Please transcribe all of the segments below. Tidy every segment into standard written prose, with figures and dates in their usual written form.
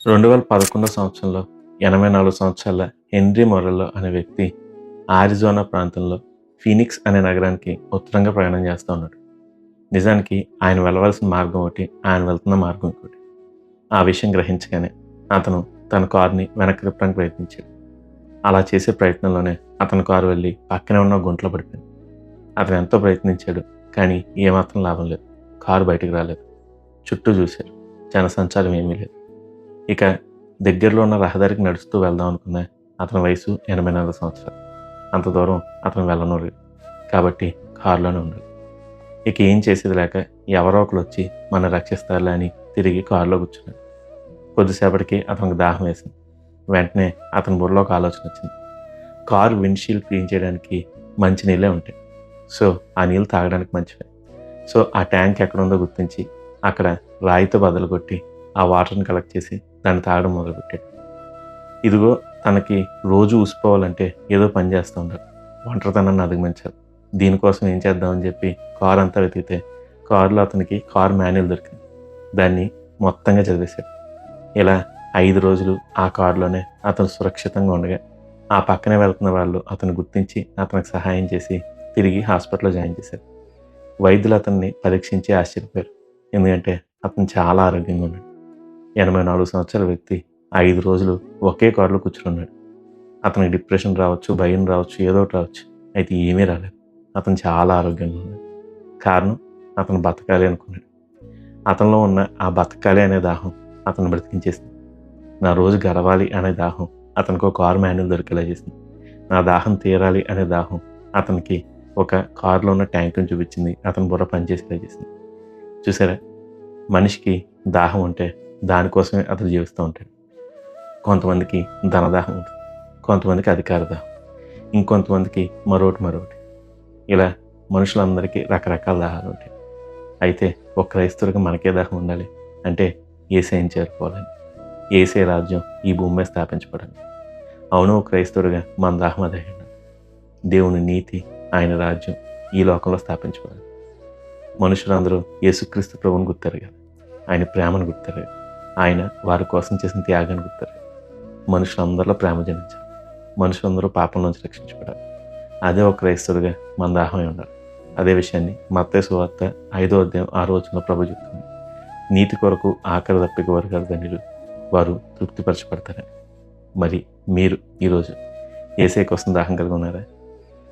2011 సంవత్సరంలో 84 సంవత్సరాల హెన్రీ మొరెల్లో అనే వ్యక్తి ఆరిజోనా ప్రాంతంలో ఫీనిక్స్ అనే నగరానికి ఉత్తరంగా ప్రయాణం చేస్తూ ఉన్నాడు. నిజానికి ఆయన వెళ్ళవలసిన మార్గం ఒకటి, ఆయన వెళ్తున్న మార్గం ఇంకోటి. ఆ విషయం గ్రహించగానే అతను తన కారుని వెనక్కి తిప్పడానికి ప్రయత్నించాడు. అలా చేసే ప్రయత్నంలోనే అతని కారు వెళ్ళి పక్కనే ఉన్న గుంటలో పడిపోయింది. అతను ఎంతో ప్రయత్నించాడు, కానీ ఏమాత్రం లాభం లేదు. కారు బయటికి రాలేదు. చుట్టూ చూశారు, జనసంచారం ఏమీ లేదు. ఇక దగ్గరలో ఉన్న రహదారికి నడుస్తూ వెళ్దాం అనుకున్న అతని వయసు 84 సంవత్సరాలు. అంత దూరం అతను వెళ్ళనూలేదు. కాబట్టి కారులోనే ఉన్నాడు. ఇక ఏం చేసేది లేక ఎవరో ఒకరు వచ్చి మన రక్షిస్తారులే అని తిరిగి కారులో కూర్చున్నాడు. కొద్దిసేపటికి అతనికి దాహం వేసింది. వెంటనే అతని బుర్రలో ఒక ఆలోచన వచ్చింది. కారు విండ్షీల్డ్ క్లీన్ చేయడానికి మంచి నీళ్ళే ఉంటాయి. సో ఆ నీళ్ళు తాగడానికి మంచివే. సో ఆ ట్యాంక్ ఎక్కడుందో గుర్తించి అక్కడ రాయితో బదులు కొట్టి ఆ వాటర్ని కలెక్ట్ చేసి దాన్ని తాగడం మొదలుపెట్టాడు. ఇదిగో తనకి రోజు ఊసిపోవాలంటే ఏదో పని చేస్తూ ఉండాలి. ఒంటరితనాన్ని అధిగమించాలి. దీనికోసం ఏం చేద్దామని చెప్పి కారు అంతా వెతికితే కారులో అతనికి కారు మాన్యువల్ దొరికింది. దాన్ని మొత్తంగా చదివేశాడు. ఇలా 5 రోజులు ఆ కారులోనే అతను సురక్షితంగా ఉండగా ఆ పక్కనే వెళ్తున్న వాళ్ళు అతను గుర్తించి అతనికి సహాయం చేసి తిరిగి హాస్పిటల్లో జాయిన్ చేశారు. వైద్యులు అతన్ని పరీక్షించి ఆశ్చర్యపోయారు. ఎందుకంటే అతను చాలా ఆరోగ్యంగా ఉన్నాడు. 84 సంవత్సరాల వ్యక్తి 5 రోజులు ఒకే కారులో కూర్చున్నాడు. అతనికి డిప్రెషన్ రావచ్చు, భయం రావచ్చు, ఏదో ఒకటి రావచ్చు. అయితే ఏమీ రాలేదు. అతను చాలా ఆరోగ్యంగా ఉన్నాడు. కారణం, అతను బతకాలి అనుకున్నాడు. అతనిలో ఉన్న ఆ బతకాలి అనే దాహం అతను బ్రతికించేసింది. నా రోజు గడవాలి అనే దాహం అతనికి ఒక కారు మాన్యువల్ దొరికేలా చేసింది. నా దాహం తీరాలి అనే దాహం అతనికి ఒక కారులో ఉన్న ట్యాంకుని చూపించింది. అతని బుర్ర పనిచేసేలా చేసింది. చూసారా, మనిషికి దాహం ఉంటే దానికోసమే అతను జీవిస్తూ ఉంటాడు. కొంతమందికి ధనదాహం ఉంటుంది, కొంతమందికి అధికార దాహం, ఇంకొంతమందికి మరొకటి. ఇలా మనుషులందరికీ రకరకాల దాహాలు ఉంటాయి. అయితే ఒక క్రైస్తవుడికి మనకే దాహం ఉండాలి అంటే యేసయ్యని చేరుకోవాలని, యేసయ్య రాజ్యం ఈ భూమి మీద స్థాపించబడాలి. అవును, ఒక క్రైస్తవుడిగా మన దాహం అదే ఉండాలి. దేవుని నీతి, ఆయన రాజ్యం ఈ లోకంలో స్థాపించబడాలి. మనుషులందరూ యేసుక్రీస్తు ప్రభువుని గుర్తెరగాలి, ఆయన ప్రేమను గుర్తెరగాలి, ఆయన వారి కోసం చేసిన త్యాగాన్ని గుర్తెరగాలి. మనుషులందరిలో ప్రేమ జనించాలి. మనుషులందరూ పాపం నుంచి రక్షించబడాలి. అదే ఒక క్రైస్తవుడిగా మన దాహమై ఉండాలి. అదే విషయాన్ని మత్తయి సువార్త 5వ అధ్యాయం 6వ వచనంలో ప్రభువు చెప్తుంది. నీతి కొరకు ఆకలి దప్పిక వర్గాల ధన్యులు, వారు తృప్తిపరచబడతారని. మరి మీరు ఈరోజు యేసయ్య కోసం దాహం కలిగి ఉన్నారా?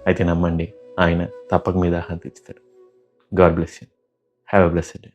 అయితే నమ్మండి, ఆయన తప్పక మీ దాహాన్ని తీర్చుతాడు. God bless you. Have a blessed day.